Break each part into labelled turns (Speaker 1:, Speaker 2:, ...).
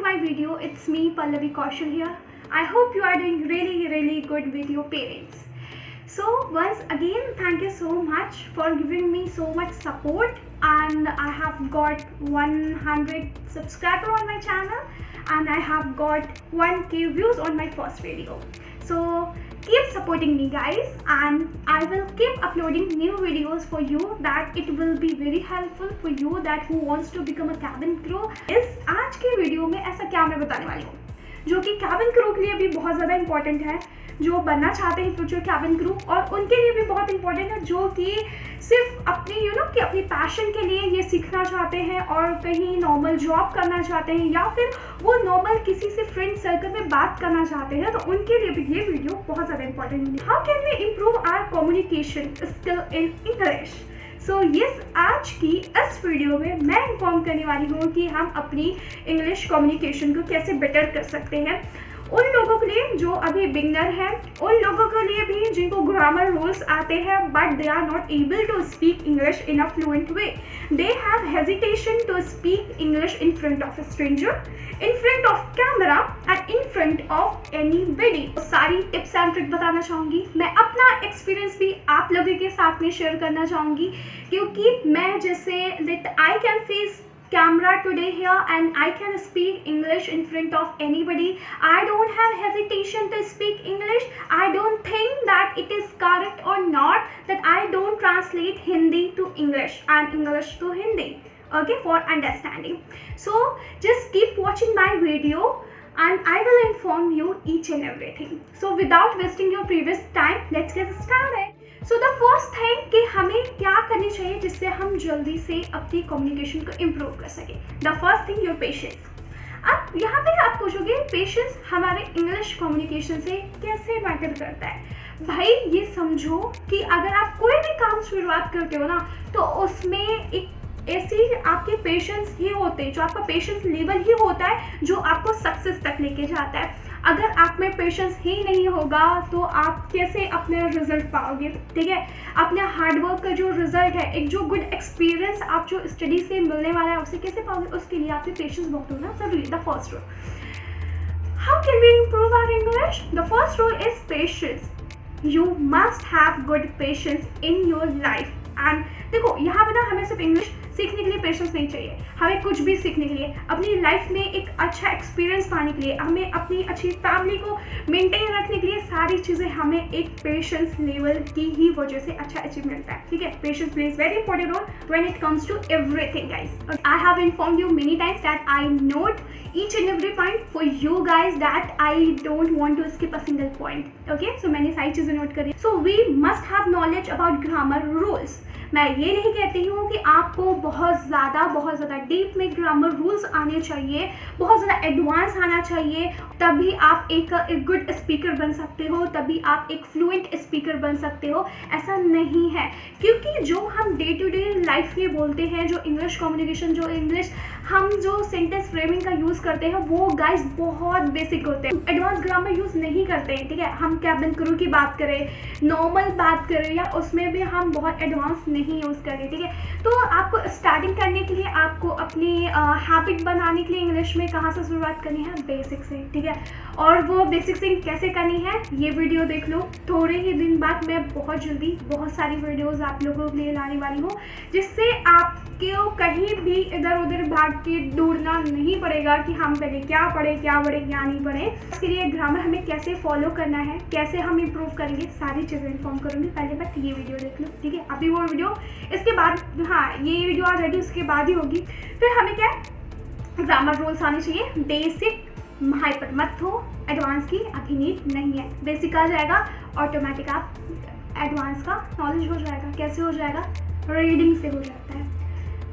Speaker 1: my video. It's me, Pallavi Kaushal here. I hope you are doing really good with your parents. So once again, thank you so much for giving me so much support, and I have got 100 subscribers on my channel and I have got 1k views on my first video. So keep supporting me guys, and I will keep uploading new videos for you that it will be very helpful for you that who wants to become a cabin crew. इस आज के video में ऐसा क्या मैं बताने वाली हूँ जो कि कैबिन क्रू के लिए भी बहुत ज़्यादा इंपॉर्टेंट है, जो बनना चाहते हैं फ्यूचर कैबिन क्रू, और उनके लिए भी बहुत इंपॉर्टेंट है जो कि सिर्फ अपनी कि अपनी पैशन के लिए ये सीखना चाहते हैं और कहीं नॉर्मल जॉब करना चाहते हैं या फिर वो नॉर्मल किसी से फ्रेंड सर्कल में बात करना चाहते हैं, तो उनके लिए भी ये वीडियो बहुत ज़्यादा इंपॉर्टेंट है। How can we improve our communication skill in English? So yes, आज की इस वीडियो में मैं इन्फॉर्म करने वाली हूँ कि हम अपनी इंग्लिश कम्युनिकेशन को कैसे बेटर कर सकते हैं। उन लोगों के लिए जो अभी बिगनर हैं, उन लोगों के लिए भी जिनको ग्रामर रूल्स आते हैं but they are not able to speak English in a fluent way, they have hesitation to speak English in front of a stranger, in front of camera and in front of anybody. सारी tips and trick बताना चाहूँगी, मैं अपना experience भी आप लोगों के साथ में शेयर करना चाहूँगी, क्योंकि मैं जैसे I can face camera today here and I can speak English in front of anybody. I don't have hesitation to speak English. I don't think that it is correct or not that I don't translate Hindi to English and English to Hindi, okay, for understanding. So just keep watching my video and I will inform you each and everything. So without wasting your previous time, let's get started. So the first thing कि हमें क्या करनी चाहिए जिससे हम जल्दी से अपनी कम्युनिकेशन को इम्प्रूव कर सकें। The first thing your patience. अब यहाँ पे आप पूछोगे पेशेंस हमारे इंग्लिश कम्युनिकेशन से कैसे मैटर करता है। भाई ये समझो कि अगर आप कोई भी काम शुरुआत करते हो ना, तो उसमें एक ऐसी आपके पेशेंस ही होते हैं, जो आपका पेशेंस लेवल ही होता है जो आपको सक्सेस तक लेके जाता है। अगर आप में पेशेंस ही नहीं होगा तो आप कैसे अपने रिजल्ट पाओगे, ठीक है। अपने हार्डवर्क का जो रिजल्ट है, एक जो गुड एक्सपीरियंस आप जो स्टडी से मिलने वाला है, उसे कैसे पाओगे? उसके लिए आपके पेशेंस बहुत होना जरूरी। The first rule, how can we improve our English? The first rule is patience. You must have good patience in your life. And देखो यहाँ पे ना हमें सिर्फ इंग्लिश सीखने के लिए पेशेंस नहीं चाहिए, हमें कुछ भी सीखने के लिए, अपनी लाइफ में एक अच्छा एक्सपीरियंस पाने के लिए, हमें अपनी अच्छी फैमिली को मेंटेन रखने के लिए, सारी चीज़ें हमें एक पेशेंस लेवल की ही वजह से अच्छा अचीव मिलता है, ठीक है। Patience plays very important role when it comes to everything guys. I have informed you many times that I note each and every point for you guys that I don't want to skip a single point, okay? So मैंने सारी चीज़ें note करी। So we must have knowledge about grammar rules। मैं ये नहीं कहती हूँ कि आपको बहुत ज़्यादा डीप में ग्रामर रूल्स आने चाहिए, बहुत ज़्यादा एडवांस आना चाहिए, तभी आप एक गुड स्पीकर बन सकते हो, तभी आप एक फ्लुएंट स्पीकर बन सकते हो। ऐसा नहीं है, क्योंकि जो हम डे टू डे लाइफ में बोलते हैं, जो इंग्लिश कम्युनिकेशन, जो इंग्लिश हम जो सेंटेंस फ्रेमिंग का यूज़ करते हैं, वो गाइस बहुत बेसिक होते हैं, एडवांस ग्रामर यूज़ नहीं करते हैं, ठीक है। हम कैबिन क्रू की बात करें, नॉर्मल बात करें, या उसमें भी हम बहुत एडवांस नहीं यूज़ करें, ठीक है। तो आपको स्टार्टिंग करने के लिए, आपको अपनी हैबिट बनाने के लिए इंग्लिश में कहाँ से शुरुआत करनी है? बेसिक से, ठीक है। और वो बेसिक से कैसे करनी है, ये वीडियो देख लो। थोड़े ही दिन बाद मैं बहुत जल्दी बहुत सारी वीडियोज़ आप लोगों के लिए लाने वाली हूँ, जिससे आपको कहीं भी इधर उधर भाग के ढूंढना नहीं पड़ेगा कि हम पहले क्या पढ़े क्या नहीं पढ़े। इसके लिए ग्रामर हमें कैसे फॉलो करना है, कैसे हम इम्प्रूव करेंगे, सारी चीज़ें इन्फॉर्म करूँगी। पहले बट ये वीडियो देख लो, ठीक है। अभी वो वीडियो इसके बाद, हाँ ये वीडियो ऑलरेडी उसके बाद ही होगी। फिर हमें क्या ग्रामर रूल्स आने चाहिए। बेसिक, हाइपर मत हो, एडवांस की अभी नीड नहीं है। बेसिक आ जाएगा, ऑटोमेटिक आप एडवांस का नॉलेज हो जाएगा। कैसे हो जाएगा? रीडिंग से हो जाता है।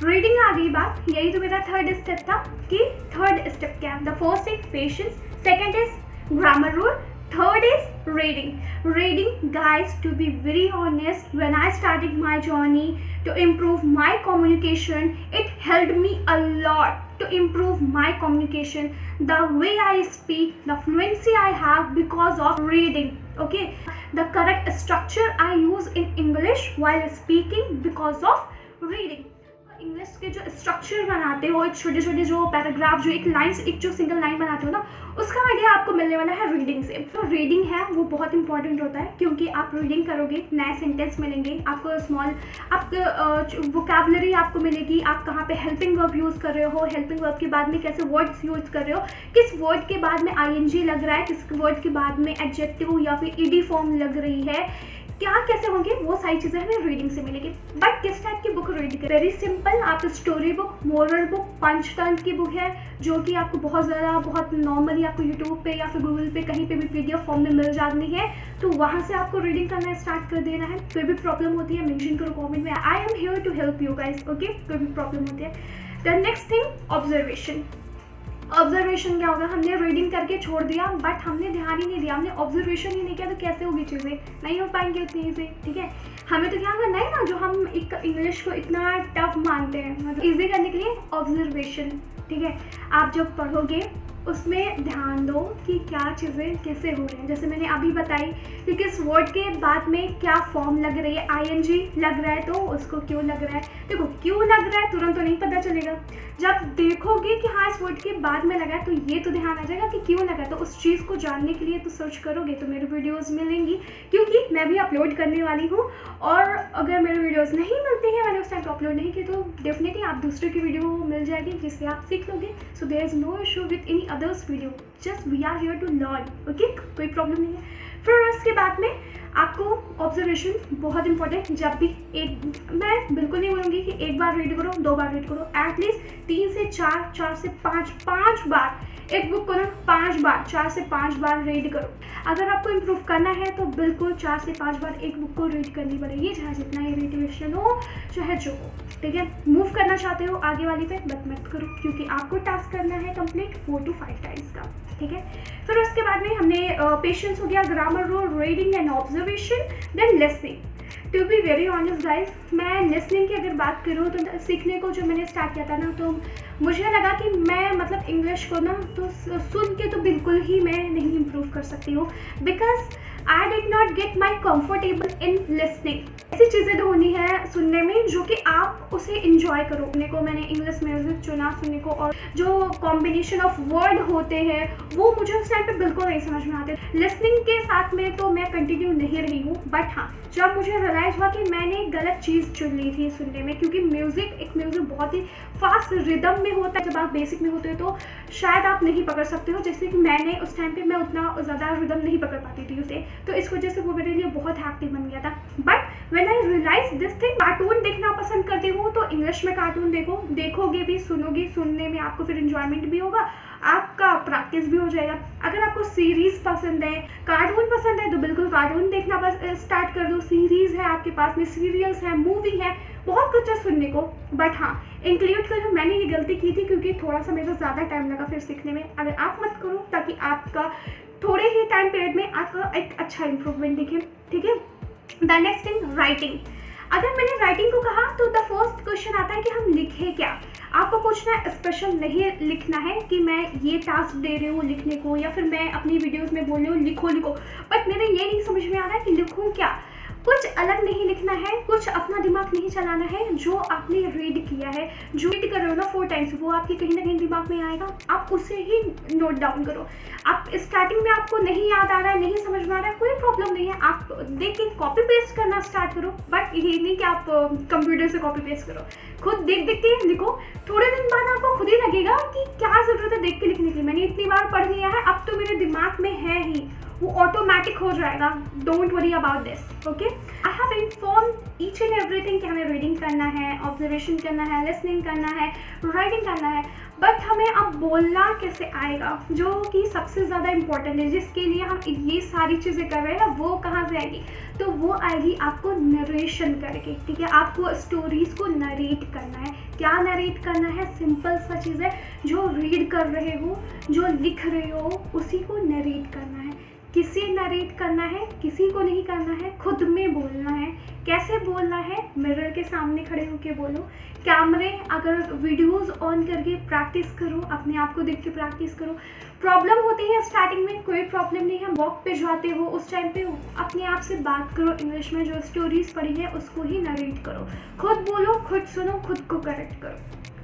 Speaker 1: रीडिंग आ गई बात, यही तो मेरा थर्ड स्टेप था कि थर्ड स्टेप क्या है। The first is patience, second is grammar rule, third is reading guys, to be very honest, when I started my journey to improve my communication, it helped me a lot to improve my communication, the way I speak, the fluency I have because of reading, okay, the correct structure I use in English while speaking because of reading. English के जो structure बनाते हो, एक छोटे छोटे जो paragraph, जो एक लाइन, एक जो सिंगल लाइन बनाते हो ना, उसका आइडिया आपको मिलने वाला है रीडिंग से। तो रीडिंग है वो बहुत इंपॉर्टेंट होता है, क्योंकि आप रीडिंग करोगे नए सेंटेंस मिलेंगे आपको, स्मॉल आपको वोकैबुलरी आपको मिलेगी, आप कहाँ पे हेल्पिंग वर्ब यूज़ कर रहे हो, हेल्पिंग वर्ब के बाद में कैसे वर्ड्स यूज़ कर रहे हो, किस वर्ड के बाद में आईएनजी लग रहा है, किस वर्ड के बाद में एडजेक्टिव या फिर ईडी फॉर्म लग रही है, क्या कैसे होंगे, वो सारी चीज़ें हमें रीडिंग से मिलेगी। बट किस टाइप की बुक रीड करें? वेरी सिंपल, आप story book, moral book, Panchatantra की बुक है, जो कि आपको बहुत ज़्यादा, बहुत नॉर्मली आपको यूट्यूब पे या फिर गूगल पे कहीं पे भी पीडीएफ फॉर्म में मिल जाती है, तो वहाँ से आपको रीडिंग करना स्टार्ट कर देना है। कोई भी प्रॉब्लम होती है मेंशन करो कमेंट में, I am here to help you guys, okay. कोई भी प्रॉब्लम होती है। The next thing, observation. Observation क्या होगा? हमने रीडिंग करके छोड़ दिया, बट हमने ध्यान ही नहीं दिया, हमने ऑब्जर्वेशन ही नहीं किया, तो कैसे होगी चीज़ें? नहीं हो पाएंगी उतनी ईजी, ठीक है। हमें तो क्या करना है ना, जो हम एक इंग्लिश को इतना टफ मानते हैं, मतलब ईजी करने के लिए ऑब्जर्वेशन, ठीक है। आप जब पढ़ोगे उसमें ध्यान दो कि क्या चीज़ें कैसे हो रही हैं। जैसे मैंने अभी बताई कि किस वर्ड के बाद में क्या फॉर्म लग रही है, आईएनजी लग रहा है तो उसको क्यों लग रहा है। देखो क्यों लग रहा है तुरंत तो नहीं पता चलेगा, जब देखोगे कि हाँ इस वर्ड के बाद में लगा है तो ये तो ध्यान आ जाएगा कि क्यों लगा है। तो उस चीज़ को जानने के लिए तो सर्च करोगे तो मेरी वीडियोस मिलेंगी, क्योंकि मैं भी अपलोड करने वाली हूँ। और अगर मेरी वीडियोस नहीं मिलती हैं, मैंने उस टाइम अपलोड नहीं की, तो डेफिनेटली आप दूसरे की वीडियो मिल जाएगी जिससे आप सीख लोगे। So there is no issue with any others video, just we are here to learn, okay. कोई प्रॉब्लम नहीं है। फिर उसके बाद में आपको ऑब्जर्वेशन बहुत इंपॉर्टेंट, जब भी मैं बिल्कुल नहीं बोलूँगी कि एक बार रीड करो, 2 बार रीड करो, एटलीस्ट 3 से 4, 4 से 5 बार एक बुक को ना 5 बार, 4 से 5 बार रीड करो। अगर आपको इम्प्रूव करना है तो बिल्कुल 4 से 5 बार एक बुक को रीड करनी पड़ेगी, चाहे जितना इरिटेशन हो, चाहे जो हो, ठीक है। मूव करना चाहते हो आगे वाली पे, बट मत करो, क्योंकि आपको टास्क करना है कंप्लीट 4 to 5 टाइम्स का, ठीक है। फिर उसके बाद में हमने पेशेंस हो गया, grammar rule, reading and observation, then listening. To be very honest guys, मैं लिसनिंग की अगर बात करूँ तो सीखने को जो मैंने स्टार्ट किया था ना, तो मुझे लगा कि मैं मतलब इंग्लिश को ना तो सुन के तो बिल्कुल ही मैं नहीं इम्प्रूव कर सकती हूँ, because I did not get my comfortable in listening. ऐसी चीज़ें ढूंढनी है सुनने में जो कि आप उसे इंजॉय करो। सुनने को मैंने इंग्लिश म्यूजिक चुना सुनने को, और जो कॉम्बिनेशन ऑफ वर्ड होते हैं वो मुझे उस टाइम पे बिल्कुल नहीं समझ में आते। लिसनिंग के साथ में तो मैं कंटिन्यू नहीं रही हूँ, बट हाँ जब मुझे रियलाइज़ हुआ कि मैंने गलत चीज़ चुन ली थी सुनने में, क्योंकि म्यूज़िक बहुत ही फास्ट रिदम में होता है। जब आप बेसिक में होते हो तो शायद आप नहीं पकड़ सकते हो, जैसे कि मैंने उस टाइम पे मैं उतना ज़्यादा रिदम नहीं पकड़ पाती थी उसे, तो इस वजह से वो मेरे लिए बहुत हैक्टिव बन गया था। But when I realise this thing, cartoon देखना पसंद करती हूँ तो इंग्लिश में कार्टून देखोगे भी, सुनोगे, सुनने में आपको फिर इंजॉयमेंट भी होगा, आपका प्रैक्टिस भी हो जाएगा। अगर आपको सीरीज पसंद है, कार्टून पसंद है, तो बिल्कुल कार्टून देखना स्टार्ट कर दो। सीरीज है आपके पास में, सीरियल्स है, मूवी है, बहुत कुछ है सुनने को। बट हाँ इंक्लूड करो, मैंने ये गलती की थी क्योंकि थोड़ा सा मेरे को ज़्यादा टाइम लगा फिर सीखने में। अगर आप मत करो, ताकि आपका थोड़े ही टाइम पीरियड में आपका एक अच्छा इंप्रूवमेंट दिखे, ठीक है। The next thing, writing. अगर मैंने राइटिंग को कहा तो द फर्स्ट क्वेश्चन आता है कि हम लिखें क्या। आपको कुछ ना स्पेशल नहीं लिखना है कि मैं ये टास्क दे रही हूँ लिखने को, या फिर मैं अपनी वीडियोस में बोल रही हूँ लिखो। बट मेरे ये नहीं समझ में आ रहा है कि लिखूँ क्या। कुछ अलग नहीं लिखना है, कुछ अपना दिमाग नहीं चलाना है। जो आपने रीड किया है, जो रीड कर रहे हो ना 4 टाइम्स, वो आपके कहीं ना कहीं दिमाग में आएगा, आप उसे ही नोट डाउन करो। आप स्टार्टिंग में आपको नहीं याद आ रहा है, नहीं समझ में आ रहा है, कोई प्रॉब्लम नहीं है, आप देख के कॉपी पेस्ट करना स्टार्ट करो। बट ये नहीं कि आप कंप्यूटर से कॉपी पेस्ट करो, खुद देख के लिखो। थोड़े दिन बाद आपको खुद ही लगेगा कि क्या ज़रूरत है देख के लिखने की। मैंने इतनी बार पढ़ लिया है, अब तो मेरे दिमाग में है ही, वो ऑटोमेटिक हो जाएगा। Don't worry about this, okay. I have inform each and everything कि हमें रीडिंग करना है, ऑब्जर्वेशन करना है, लिसनिंग करना है, राइटिंग करना है, बट हमें अब बोलना कैसे आएगा, जो कि सबसे ज़्यादा इंपॉर्टेंट है, जिसके लिए हम ये सारी चीज़ें कर रहे हैं। वो कहाँ से आएगी? तो वो आएगी आपको नरेशन करके, ठीक है। आपको स्टोरीज़ को नरेट करना है। क्या नरेट करना है? सिंपल सा चीज़ है, जो रीड कर रहे हो, जो लिख रहे हो, उसी को नरेट करना है। किसी नरेट करना है, किसी को नहीं करना है, खुद में बोलना है कैसे बोलना है, मिरर के सामने खड़े होके बोलो, कैमरे अगर वीडियोस ऑन करके प्रैक्टिस करो, अपने आप को देख के प्रैक्टिस करो। प्रॉब्लम होती है स्टार्टिंग में, कोई प्रॉब्लम नहीं है, वॉक पे जाते हो उस टाइम पे अपने आप से बात करो इंग्लिश में, जो स्टोरीज पढ़ी है उसको ही नरेट करो, खुद बोलो, खुद सुनो, खुद को करेक्ट करो,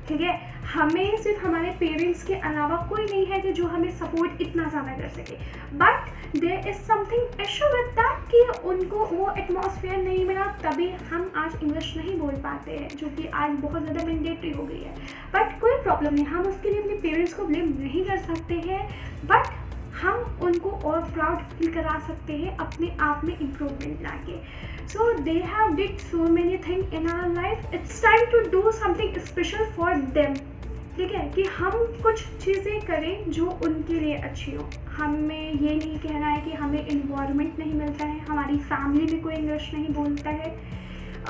Speaker 1: ठीक है। हमें सिर्फ हमारे पेरेंट्स के अलावा कोई नहीं है कि जो हमें सपोर्ट इतना ज़्यादा कर सके, but there is something issue with that कि उनको वो एटमॉस्फेयर नहीं मिला, तभी हम आज इंग्लिश नहीं बोल पाते हैं, जो कि आज बहुत ज़्यादा मैंडेटरी हो गई है। बट कोई प्रॉब्लम नहीं, हम उसके लिए अपने पेरेंट्स को ब्लेम नहीं कर सकते हैं, बट हम उनको और प्राउड फील करा सकते हैं अपने आप में इम्प्रूवमेंट लाके। So they have did so many thing in our life, it's time to do something special for them, ठीक है, कि हम कुछ चीज़ें करें जो उनके लिए अच्छी हो। हमें ये नहीं कहना है कि हमें इन्वायरमेंट नहीं मिलता है, हमारी फैमिली में कोई इंग्लिश नहीं बोलता है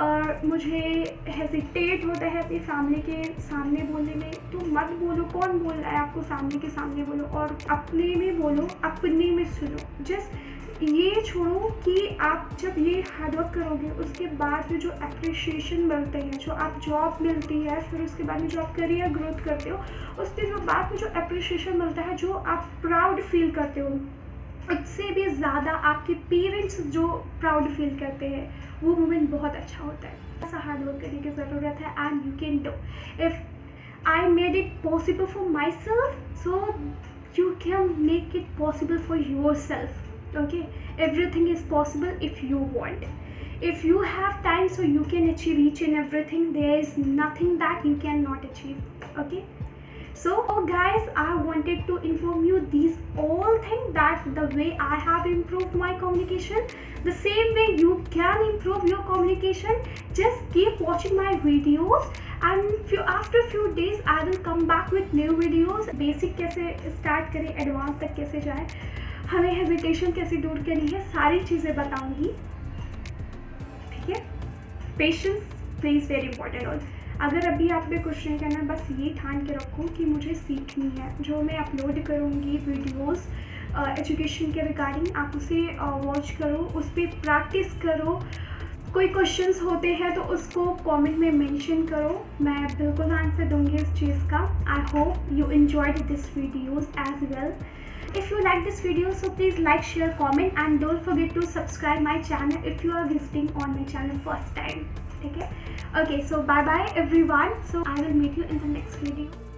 Speaker 1: और मुझे हेजिटेट होता है अपनी फैमिली के सामने बोलने में, तो मत बोलो। कौन बोल रहा है आपको फैमिली के सामने बोलो, और अपने में बोलो, अपने में सुनो। जस्ट ये छोड़ो कि आप जब ये हार्डवर्क करोगे उसके बाद में जो अप्रिशिएशन मिलते हैं, जो आप जॉब मिलती है, फिर उसके बाद में जो आप करियर ग्रोथ करते हो, उसके जो बाद में जो अप्रिशिएशन मिलता है, जो आप प्राउड फील करते हो, उससे भी ज़्यादा आपके पेरेंट्स जो प्राउड फील करते हैं, वो मोमेंट बहुत अच्छा होता है। ऐसा हार्ड वर्क करने की ज़रूरत है and you can do. If I made it possible for my self, so you can make it possible for your self. Okay, everything is possible if you want, if you have time, so you can achieve each and everything. There is nothing that you cannot achieve. Okay, so guys, I wanted to inform you these all things, that the way I have improved my communication, the same way you can improve your communication. Just keep watching my videos and after few days I will come back with new videos. Basic कैसे start करें, advanced तक कैसे जाए, हमें hesitation कैसे दूर करनी है, सारी चीज़ें बताऊंगी, ठीक है। Patience please very important. और अगर अभी आप में कुछ नहीं करना, बस ये ठान के रखो कि मुझे सीखनी है। जो मैं अपलोड करूँगी वीडियोस एजुकेशन के रिगार्डिंग, आप उसे वॉच करो, उस पर प्रैक्टिस करो। कोई क्वेश्चंस होते हैं तो उसको कमेंट में मेंशन करो, मैं बिल्कुल आंसर दूंगी इस चीज़ का। I hope you enjoyed this videos as well. If you like this video, so please like, share, comment and don't forget to subscribe my channel if you are visiting on my channel first time. Okay, so bye bye everyone. So I will meet you in the next video.